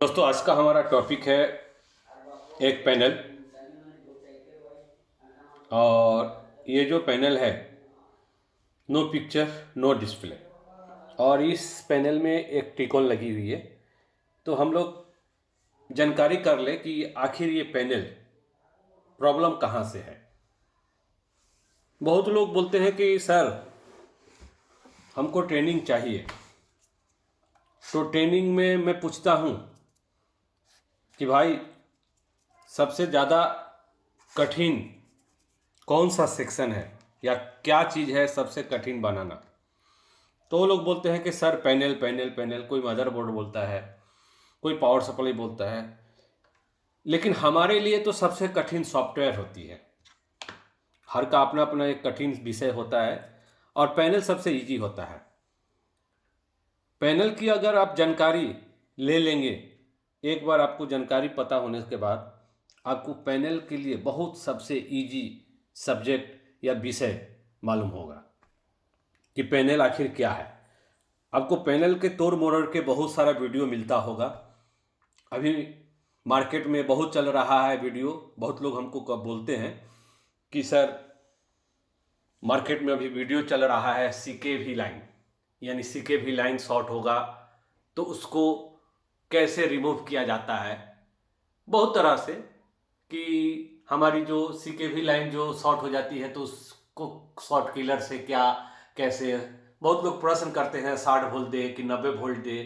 दोस्तों, आज का हमारा टॉपिक है एक पैनल। और ये जो पैनल है, नो पिक्चर नो डिस्प्ले, और इस पैनल में एक टिकॉन लगी हुई है। तो हम लोग जानकारी कर ले कि आखिर ये पैनल प्रॉब्लम कहाँ से है। बहुत लोग बोलते हैं कि सर हमको ट्रेनिंग चाहिए। तो ट्रेनिंग में मैं पूछता हूँ कि भाई सबसे ज़्यादा कठिन कौन सा सेक्शन है या क्या चीज़ है सबसे कठिन बनाना। तो वो लोग बोलते हैं कि सर पैनल पैनल पैनल, कोई मदरबोर्ड बोलता है, कोई पावर सप्लाई बोलता है। लेकिन हमारे लिए तो सबसे कठिन सॉफ्टवेयर होती है। हर का अपना अपना एक कठिन विषय होता है और पैनल सबसे इजी होता है। पैनल की अगर आप जानकारी ले लेंगे, एक बार आपको जानकारी पता होने के बाद आपको पैनल के लिए बहुत सबसे इजी सब्जेक्ट या विषय मालूम होगा कि पैनल आखिर क्या है। आपको पैनल के तोड़ मोड़ के बहुत सारा वीडियो मिलता होगा। अभी मार्केट में बहुत चल रहा है वीडियो। बहुत लोग हमको बोलते हैं कि सर मार्केट में अभी वीडियो चल रहा है CKV लाइन, यानी CKV लाइन शॉर्ट होगा तो उसको कैसे रिमूव किया जाता है। बहुत तरह से कि हमारी जो CKV लाइन जो शॉर्ट हो जाती है तो उसको शॉर्ट किलर से क्या कैसे, बहुत लोग प्रश्न करते हैं 60 वोल्ट दे कि 90 वोल्ट दे।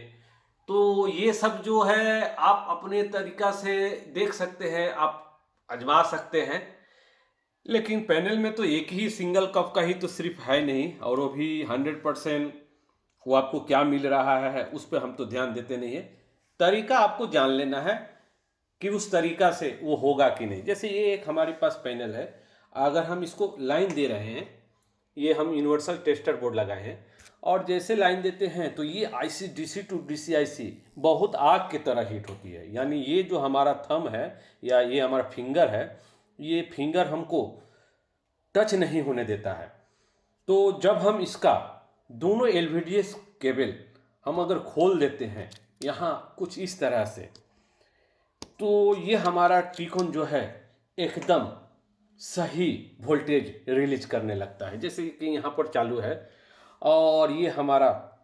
तो ये सब जो है आप अपने तरीका से देख सकते हैं, आप आजमा सकते हैं। लेकिन पैनल में तो एक ही सिंगल कप का ही तो सिर्फ है नहीं, और वो भी 100% वो आपको क्या मिल रहा है उस पर हम तो ध्यान देते नहीं है। तरीका आपको जान लेना है कि उस तरीका से वो होगा कि नहीं। जैसे ये एक हमारे पास पैनल है, अगर हम इसको लाइन दे रहे हैं, ये हम यूनिवर्सल टेस्टर बोर्ड लगाए हैं, और जैसे लाइन देते हैं तो ये IC DC to DC IC बहुत आग की तरह हीट होती है। यानी ये जो हमारा थंब है या ये हमारा फिंगर है, ये फिंगर हमको टच नहीं होने देता है। तो जब हम इसका दोनों LVDS केबल हम अगर खोल देते हैं यहाँ कुछ इस तरह से, तो ये हमारा टिकॉन जो है एकदम सही वोल्टेज रिलीज करने लगता है। जैसे कि यहाँ पर चालू है और ये हमारा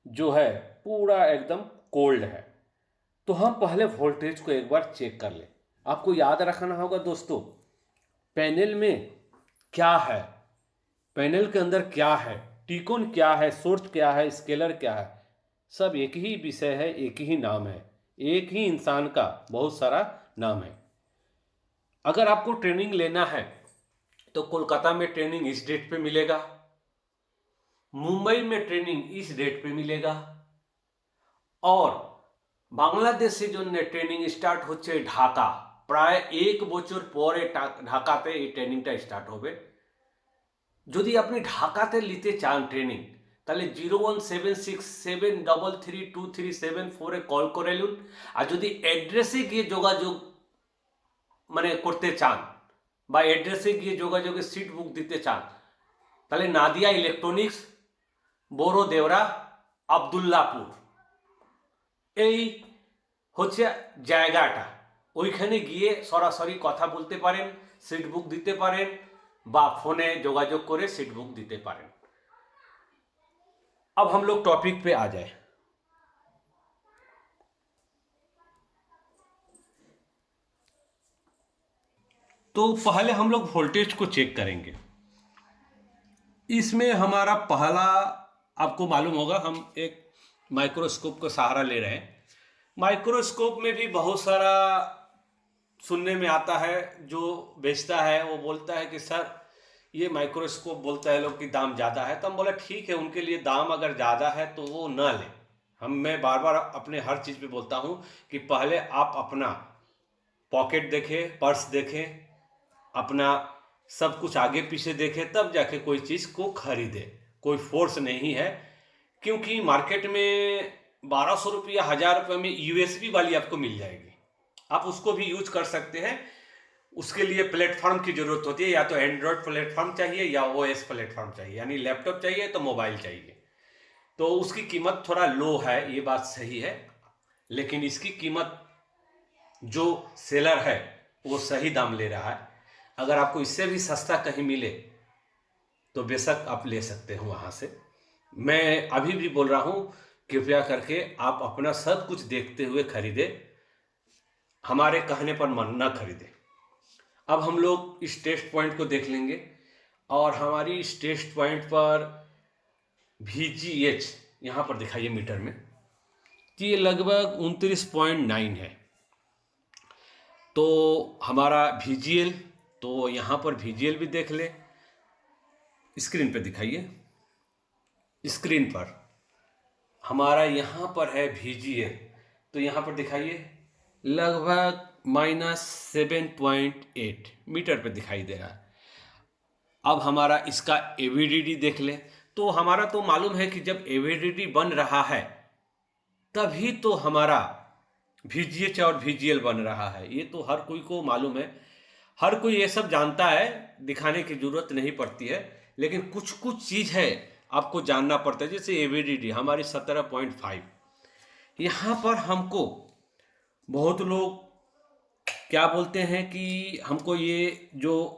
जो है पूरा एकदम कोल्ड है। तो हम पहले वोल्टेज को एक बार चेक कर लें। आपको याद रखना होगा दोस्तों, पैनल में क्या है, पैनल के अंदर क्या है, टिकॉन क्या है, सोर्स क्या है, स्केलर क्या है, सब एक ही विषय है, एक ही नाम है। एक ही इंसान का बहुत सारा नाम है। अगर आपको ट्रेनिंग लेना है तो कोलकाता में ट्रेनिंग इस डेट पे मिलेगा, मुंबई में ट्रेनिंग इस डेट पे मिलेगा, और বাংলাদেশ জন্য ট্রেনিং স্টার্ট হচ্ছে ঢাকা। প্রায় 1 বছর পরে ঢাকাতে এই ট্রেনিংটা স্টার্ট হবে। যদি আপনি ঢাকাতে নিতে চান ট্রেনিং, তাহলে 01767332374 কল করে নিন। আর যদি অ্যাড্রেসে গিয়ে যোগাযোগ মানে করতে চান বা অ্যাড্রেসে গিয়ে যোগাযোগের সিট বুক দিতে চান, তাহলে নাদিয়া ইলেকট্রনিক্স, বড় দেওরা, আবদুল্লাপুর, এই হচ্ছে জায়গাটা। ওইখানে গিয়ে সরাসরি কথা বলতে পারেন, সিট বুক দিতে পারেন বা ফোনে যোগাযোগ করে सीट बुक দিতে পারেন। अब हम लोग टॉपिक पे आ जाए। तो पहले हम लोग वोल्टेज को चेक करेंगे। इसमें हमारा पहला, आपको मालूम होगा हम एक माइक्रोस्कोप का सहारा ले रहे हैं। माइक्रोस्कोप में भी बहुत सारा सुनने में आता है। जो बेचता है वो बोलता है कि सर ये माइक्रोस्कोप, बोलता है लोग कि दाम ज़्यादा है। तो हम बोला ठीक है, उनके लिए दाम अगर ज़्यादा है तो वो ना लें। मैं बार बार अपने हर चीज़ पे बोलता हूँ कि पहले आप अपना पॉकेट देखें, पर्स देखें, अपना सब कुछ आगे पीछे देखें, तब जाके कोई चीज़ को खरीदे। कोई फोर्स नहीं है, क्योंकि मार्केट में 1200 रुपया 1000 रुपये में USB वाली आपको मिल जाएगी। आप उसको भी यूज कर सकते हैं। उसके लिए प्लेटफॉर्म की जरूरत होती है, या तो एंड्रॉयड प्लेटफॉर्म चाहिए या OS प्लेटफॉर्म चाहिए, यानी लैपटॉप चाहिए तो मोबाइल चाहिए। तो उसकी कीमत थोड़ा लो है, ये बात सही है। लेकिन इसकी कीमत जो सेलर है वो सही दाम ले रहा है। अगर आपको इससे भी सस्ता कहीं मिले तो बेशक आप ले सकते हो वहाँ से। मैं अभी भी बोल रहा हूँ, कृपया करके आप अपना सब कुछ देखते हुए खरीदे, हमारे कहने पर मन ना खरीदे। अब हम लोग इस टेस्ट पॉइंट को देख लेंगे, और हमारी इस टेस्ट पॉइंट पर VGH यहाँ पर दिखाइए मीटर में, कि ये लगभग 29.9 है। तो हमारा VGL, तो यहाँ पर VGL भी देख ले, स्क्रीन पे दिखाइए। स्क्रीन पर हमारा यहाँ पर है VGL, तो यहाँ पर दिखाइए लगभग -7.8 मीटर पे दिखाई दे रहा है। अब हमारा इसका AVDD देख ले, तो हमारा तो मालूम है कि जब AVDD बन रहा है तभी तो हमारा VGH और VGL बन रहा है। ये तो हर कोई को मालूम है, हर कोई ये सब जानता है, दिखाने की जरूरत नहीं पड़ती है। लेकिन कुछ कुछ चीज़ है आपको जानना पड़ता है, जैसे AVDD हमारी 17.5। यहाँ पर हमको बहुत लोग क्या बोलते हैं कि हमको ये जो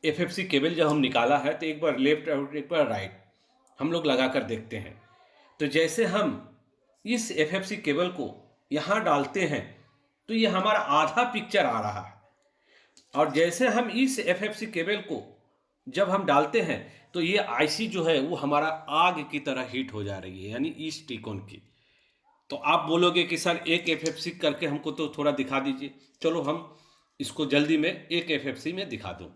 FFC केबल जब हम निकाला है तो एक बार लेफ्ट और एक बार राइट हम लोग लगा कर देखते हैं। तो जैसे हम इस FFC केबल को यहाँ डालते हैं तो ये हमारा आधा पिक्चर आ रहा है, और जैसे हम इस FFC केबल को जब हम डालते हैं तो ये IC जो है वो हमारा आग की तरह हीट हो जा रही है, यानी इस टिकोन की। तो आप बोलोगे कि सर एक FFC करके हमको तो थोड़ा दिखा दीजिए। चलो हम इसको जल्दी में एक FFC में दिखा दूँ।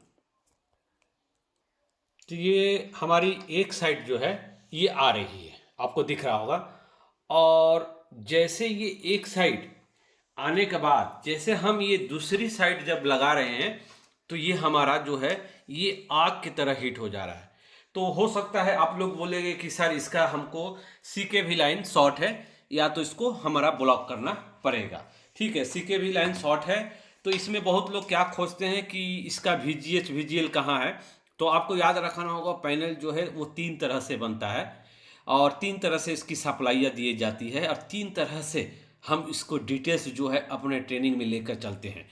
तो ये हमारी एक साइड जो है ये आ रही है, आपको दिख रहा होगा। और जैसे ये एक साइड आने के बाद जैसे हम ये दूसरी साइड जब लगा रहे हैं तो ये हमारा जो है ये आग की तरह हीट हो जा रहा है। तो हो सकता है आप लोग बोलेंगे कि सर इसका हमको CKV लाइन शॉर्ट है, या तो इसको हमारा ब्लॉक करना पड़ेगा। ठीक है, CKV लाइन शॉर्ट है, तो इसमें बहुत लोग क्या खोजते हैं कि इसका VGH VGL कहाँ है। तो आपको याद रखना होगा, पैनल जो है वो 3 तरह से बनता है, और 3 तरह से इसकी सप्लाइयाँ दी जाती है, और 3 तरह से हम इसको डिटेल्स जो है अपने ट्रेनिंग में लेकर चलते हैं।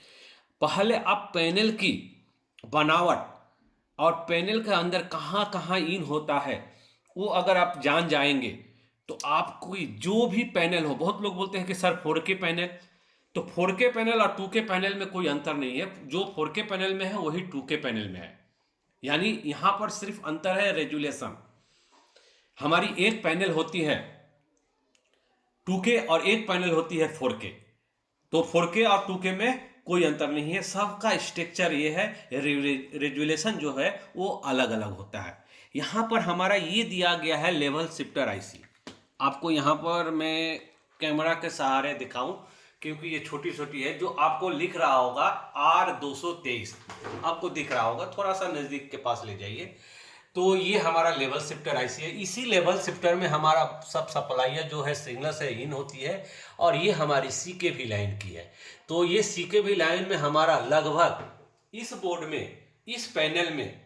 पहले आप पैनल की बनावट और पैनल के अंदर कहाँ कहाँ इन होता है वो अगर आप जान जाएंगे तो आपको जो भी पैनल हो, बहुत लोग बोलते हैं कि सर 4K पैनल, तो 4K पैनल और 2K पैनल में कोई अंतर नहीं है। जो 4K पैनल में है वही 2K पैनल में है, यानी यहाँ पर सिर्फ अंतर है रेजुलेशन। हमारी एक पैनल होती है 2K और एक पैनल होती है 4K, तो 4K और 2K में कोई अंतर नहीं है, सबका स्ट्रक्चर ये है, रेजुलेशन जो है वो अलग अलग होता है। यहाँ पर हमारा ये दिया गया है लेवल शिफ्टर IC। आपको यहाँ पर मैं कैमरा के सहारे दिखाऊं क्योंकि ये छोटी छोटी है, जो आपको लिख रहा होगा R223 आपको दिख रहा होगा, थोड़ा सा नज़दीक के पास ले जाइए। तो ये हमारा लेवल शिफ्टर IC है। इसी लेवल शिफ्टर में हमारा सब सप्लाइयाँ जो है सिग्नल से इन होती है, और ये हमारी CKV लाइन की है। तो ये CKV लाइन में हमारा लगभग इस बोर्ड में, इस पैनल में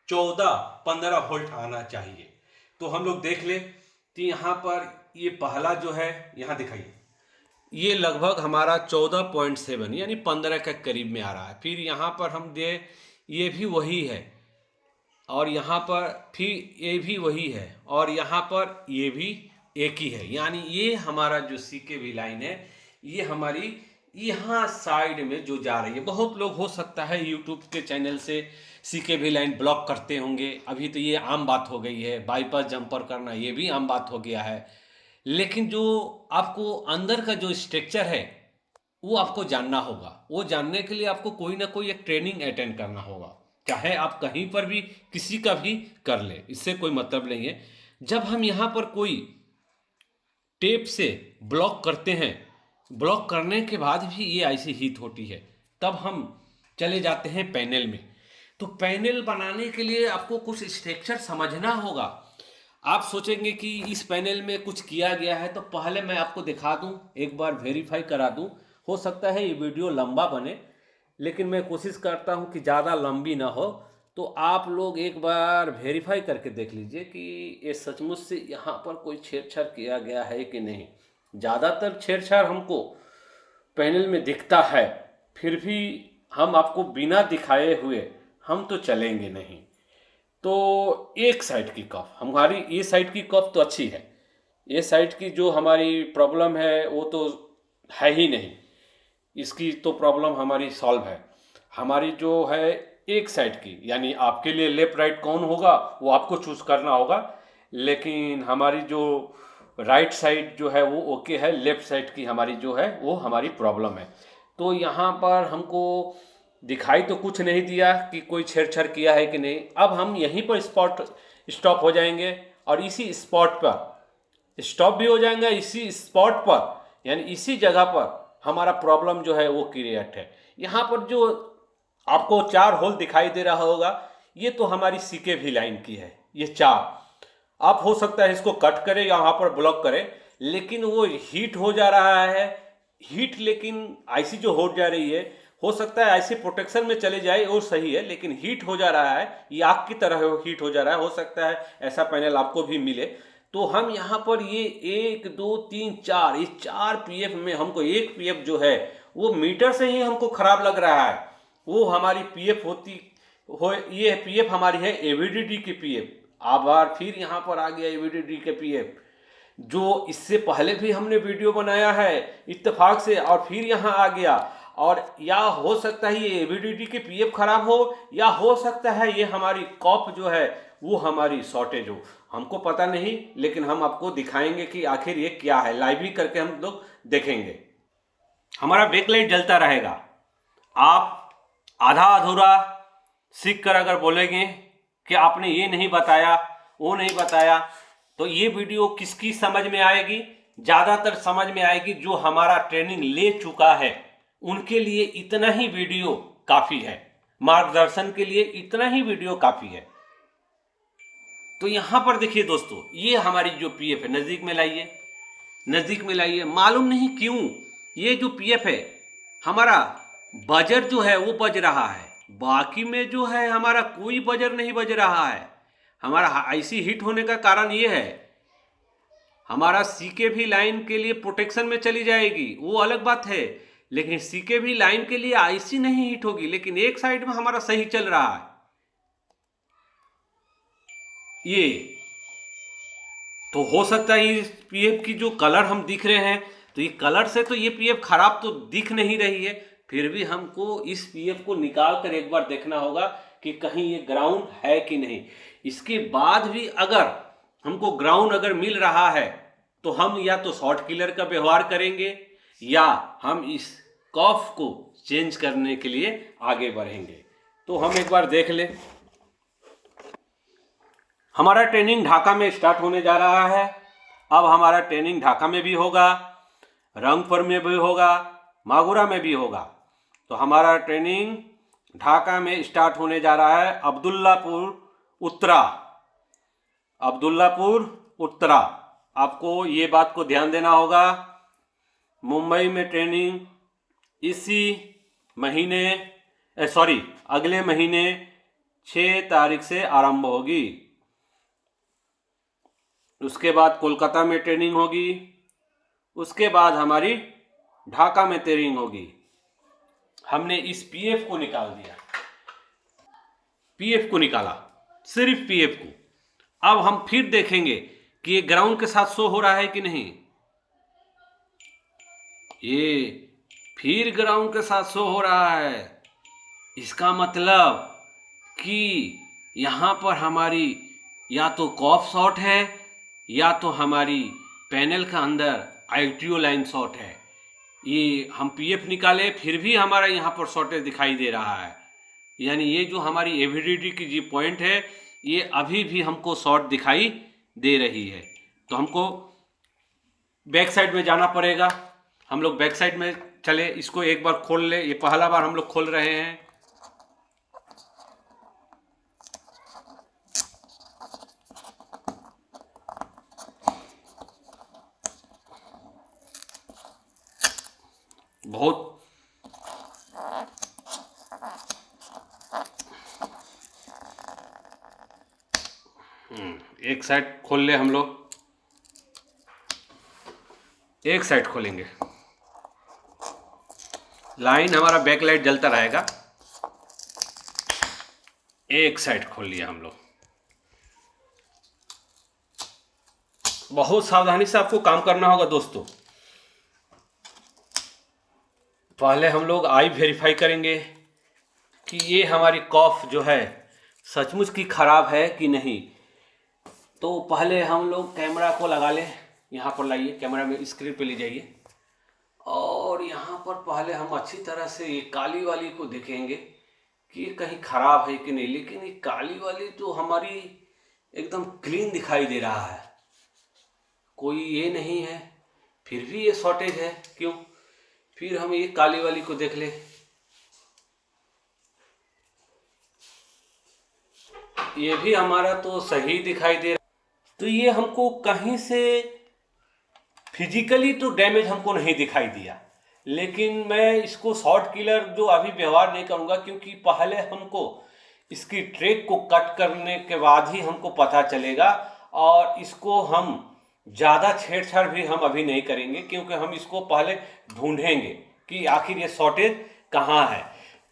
14-15 वोल्ट आना चाहिए। तो हम लोग देख ले कि यहाँ पर ये पहला जो है यहाँ दिखाइए, ये लगभग हमारा 14.7 यानी 15 के करीब में आ रहा है। फिर यहाँ पर हम दे, ये भी वही है, और यहाँ पर फिर ये भी वही है, और यहाँ पर ये भी एक ही है। यानी ये हमारा जो CKV लाइन है ये हमारी यहाँ साइड में जो जा रही है। बहुत लोग हो सकता है यूट्यूब के चैनल से CKV लाइन ब्लॉक करते होंगे, अभी तो ये आम बात हो गई है, बाईपास जंपर करना ये भी आम बात हो गया है। लेकिन जो आपको अंदर का जो स्ट्रक्चर है वो आपको जानना होगा। वो जानने के लिए आपको कोई ना कोई एक ट्रेनिंग अटेंड करना होगा, चाहे आप कहीं पर भी किसी का भी कर ले, इससे कोई मतलब नहीं है। जब हम यहाँ पर कोई टेप से ब्लॉक करते हैं, ब्लॉक करने के बाद भी ये ऐसी हीट होती है, तब हम चले जाते हैं पैनल में। तो पैनल बनाने के लिए आपको कुछ स्ट्रक्चर समझना होगा। आप सोचेंगे कि इस पैनल में कुछ किया गया है, तो पहले मैं आपको दिखा दूं, एक बार वेरीफाई करा दूं। हो सकता है ये वीडियो लंबा बने, लेकिन मैं कोशिश करता हूं कि ज़्यादा लंबी ना हो। तो आप लोग एक बार वेरीफाई करके देख लीजिए कि ये सचमुच से यहाँ पर कोई छेड़छाड़ किया गया है कि नहीं। ज़्यादातर छेड़छाड़ हमको पैनल में दिखता है, फिर भी हम आपको बिना दिखाए हुए हम तो चलेंगे नहीं। तो एक साइड की कफ, हमारी ये साइड की कफ तो अच्छी है, ये साइड की जो हमारी प्रॉब्लम है वो तो है ही नहीं, इसकी तो प्रॉब्लम हमारी सॉल्व है। हमारी जो है एक साइड की, यानी आपके लिए लेफ्ट राइट कौन होगा वो आपको चूज करना होगा, लेकिन हमारी जो राइट साइड जो है वो ओके है, लेफ्ट साइड की हमारी जो है वो हमारी प्रॉब्लम है। तो यहाँ पर हमको दिखाई तो कुछ नहीं दिया कि कोई छेड़छाड़ किया है कि नहीं। अब हम यहीं पर स्टॉप हो जाएंगे और इसी स्पॉट पर स्टॉप भी हो जाएंगे, इसी स्पॉट पर यानी इसी जगह पर हमारा प्रॉब्लम जो है वो क्रिएट है। यहाँ पर जो आपको 4 होल दिखाई दे रहा होगा, ये तो हमारी सीके भी लाइन की है। ये 4 आप हो सकता है इसको कट करें या यहाँ पर ब्लॉक करें, लेकिन वो हीट हो जा रहा है। हीट लेकिन आईसी जो हो जा रही है, हो सकता है आईसी प्रोटेक्शन में चले जाए वो सही है, लेकिन हीट हो जा रहा है, ये आग की तरह हीट हो जा रहा है। हो सकता है ऐसा पैनल आपको भी मिले। तो हम यहाँ पर ये 1 2 3 4 ये 4 पीएफ में हमको एक पीएफ जो है वो मीटर से ही हमको खराब लग रहा है। वो हमारी पीएफ होती हो, ये पीएफ हमारी है एवीडीडी की पीएफ। आभार, फिर यहाँ पर आ गया एवीडीडी के पीएफ, जो इससे पहले भी हमने वीडियो बनाया है इत्तेफाक से, और फिर यहाँ आ गया। और या हो सकता है ये एवीडीडी के पीएफ खराब हो, या हो सकता है ये हमारी कॉप जो है वो हमारी शॉर्टेज हो, हमको पता नहीं। लेकिन हम आपको दिखाएंगे कि आखिर ये क्या है, लाइव ही करके हम लोग देखेंगे। हमारा बैकलाइट जलता रहेगा। आप आधा अधूरा सीख कर अगर बोलेंगे कि आपने ये नहीं बताया वो नहीं बताया, तो ये वीडियो किसकी समझ में आएगी? ज़्यादातर समझ में आएगी जो हमारा ट्रेनिंग ले चुका है, उनके लिए इतना ही वीडियो काफ़ी है। मार्गदर्शन के लिए इतना ही वीडियो काफ़ी है। तो यहाँ पर देखिए दोस्तों, ये हमारी जो पीएफ है, नज़दीक में लाइए, नज़दीक में लाइए। मालूम नहीं क्यों ये जो पीएफ है हमारा बजर जो है वो बज रहा है, बाकी में जो है हमारा कोई बजर नहीं बज रहा है। हमारा आईसी हिट होने का कारण ये है, हमारा सीके भी लाइन के लिए प्रोटेक्शन में चली जाएगी, वो अलग बात है, लेकिन सीके भी लाइन के लिए आईसी नहीं हिट होगी, लेकिन एक साइड में हमारा सही चल रहा है। ये तो हो सकता है इस पीएफ की जो कलर हम दिख रहे हैं, तो ये कलर से तो ये पीएफ खराब तो दिख नहीं रही है, फिर भी हमको इस पीएफ को निकाल कर एक बार देखना होगा कि कहीं ये ग्राउंड है कि नहीं। इसके बाद भी अगर हमको ग्राउंड अगर मिल रहा है तो हम या तो शॉर्ट किलर का व्यवहार करेंगे या हम इस कॉफ को चेंज करने के लिए आगे बढ़ेंगे। तो हम एक बार देख ले, हमारा ट्रेनिंग ढाका में स्टार्ट होने जा रहा है। अब हमारा ट्रेनिंग ढाका में भी होगा, रंगपुर में भी होगा, मागुरा में भी होगा। तो हमारा ट्रेनिंग ढाका में स्टार्ट होने जा रहा है, अब्दुल्लापुर उत्तरा, अब्दुल्लापुर उत्तरा। आपको ये बात को ध्यान देना होगा। मुंबई में ट्रेनिंग इसी महीने अगले महीने 6 तारीख से आरंभ होगी। उसके बाद कोलकाता में ट्रेनिंग होगी, उसके बाद हमारी ढाका में ट्रेनिंग होगी। हमने इस पीएफ को निकाल दिया, पीएफ को निकाला, सिर्फ पीएफ को। अब हम फिर देखेंगे कि ये ग्राउंड के साथ शो हो रहा है कि नहीं। ये फिर ग्राउंड के साथ शो हो रहा है, इसका मतलब कि यहाँ पर हमारी या तो कॉफ शॉर्ट है या तो हमारी पैनल का अंदर आईटीओ लाइन शॉर्ट है। ये हम पीएफ निकाले फिर भी हमारा यहाँ पर शॉर्टेज दिखाई दे रहा है, यानी ये जो हमारी एवीडीडी की जी पॉइंट है ये अभी भी हमको शॉर्ट दिखाई दे रही है। तो हमको बैक साइड में जाना पड़ेगा। हम लोग बैक साइड में चले, इसको एक बार खोल ले, ये पहला बार हम लोग खोल रहे हैं। बहुत एक साइड खोल ले हम लोग। एक साइड खोलेंगे, लाइन हमारा बैक लाइट जलता रहेगा। एक साइड खोल लिया हम लोग। बहुत सावधानी से आपको काम करना होगा दोस्तों। पहले हम लोग आई वेरीफाई करेंगे कि ये हमारी कॉफ जो है सचमुच की खराब है कि नहीं। तो पहले हम लोग कैमरा को लगा लें, यहाँ पर लाइए, कैमरा में स्क्रीन पे ले जाइए और यहाँ पर पहले हम अच्छी तरह से ये काली वाली को देखेंगे कि ये कहीं खराब है कि नहीं। लेकिन ये काली वाली तो हमारी एकदम क्लीन दिखाई दे रहा है, कोई ये नहीं है, फिर भी ये शॉर्टेज है क्यों। फिर हम ये काली वाली को देख ले, ये भी हमारा तो सही दिखाई दे रहा। तो ये हमको कहीं से फिजिकली तो डैमेज हमको नहीं दिखाई दिया, लेकिन मैं इसको शॉर्ट किलर जो अभी व्यवहार नहीं करूँगा, क्योंकि पहले हमको इसकी ट्रैक को कट करने के बाद ही हमको पता चलेगा। और इसको हम ज़्यादा छेड़छाड़ भी हम अभी नहीं करेंगे, क्योंकि हम इसको पहले ढूंढेंगे कि आखिर ये शॉर्टेज कहाँ है।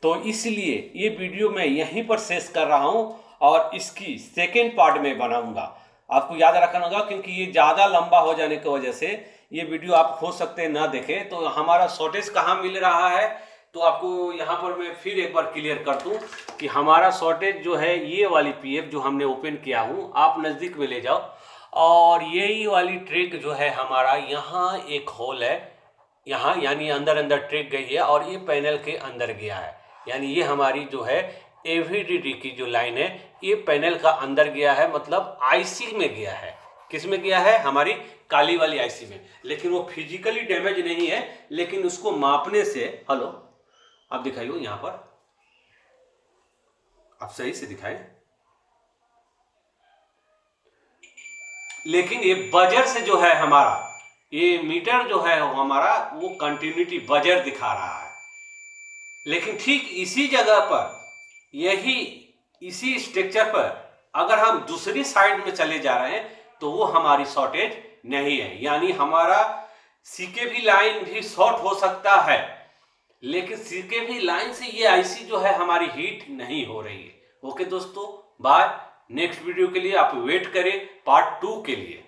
तो इसलिए ये वीडियो मैं यहीं पर शेष कर रहा हूँ और इसकी सेकेंड पार्ट में बनाऊँगा। आपको याद रखना होगा, क्योंकि ये ज़्यादा लंबा हो जाने की वजह से ये वीडियो आप हो सकते हैं ना देखें। तो हमारा शॉर्टेज कहाँ मिल रहा है, तो आपको यहाँ पर मैं फिर एक बार क्लियर कर दूँ कि हमारा शॉर्टेज जो है ये वाली पीएफ जो हमने ओपन किया हूँ, आप नज़दीक में ले जाओ और यही वाली ट्रैक जो है हमारा, यहाँ एक होल है, यहाँ यानी अंदर ट्रैक गई है और ये पैनल के अंदर गया है। यानी ये हमारी जो है एवीडीडी की जो लाइन है ये पैनल का अंदर गया है, मतलब आईसी में गया है। किस में गया है? हमारी काली वाली आईसी में। लेकिन वो फिजिकली डैमेज नहीं है, लेकिन उसको मापने से, हेलो आप दिखाइए यहां पर, आप सही से दिखाएं। लेकिन ये बजर से जो है हमारा ये मीटर जो है हमारा वो कंटिन्यूटी बजर दिखा रहा है। लेकिन ठीक इसी जगह पर, यही इसी स्ट्रक्चर पर अगर हम दूसरी साइड में चले जा रहे हैं तो वो हमारी शॉर्टेज नहीं है। यानी हमारा सीकेवी लाइन भी शॉर्ट हो सकता है, लेकिन सीकेवी लाइन से ये आईसी जो है हमारी हीट नहीं हो रही है। ओके दोस्तों, बाय। नेक्स्ट वीडियो के लिए आप वेट करें पार्ट 2 के लिए।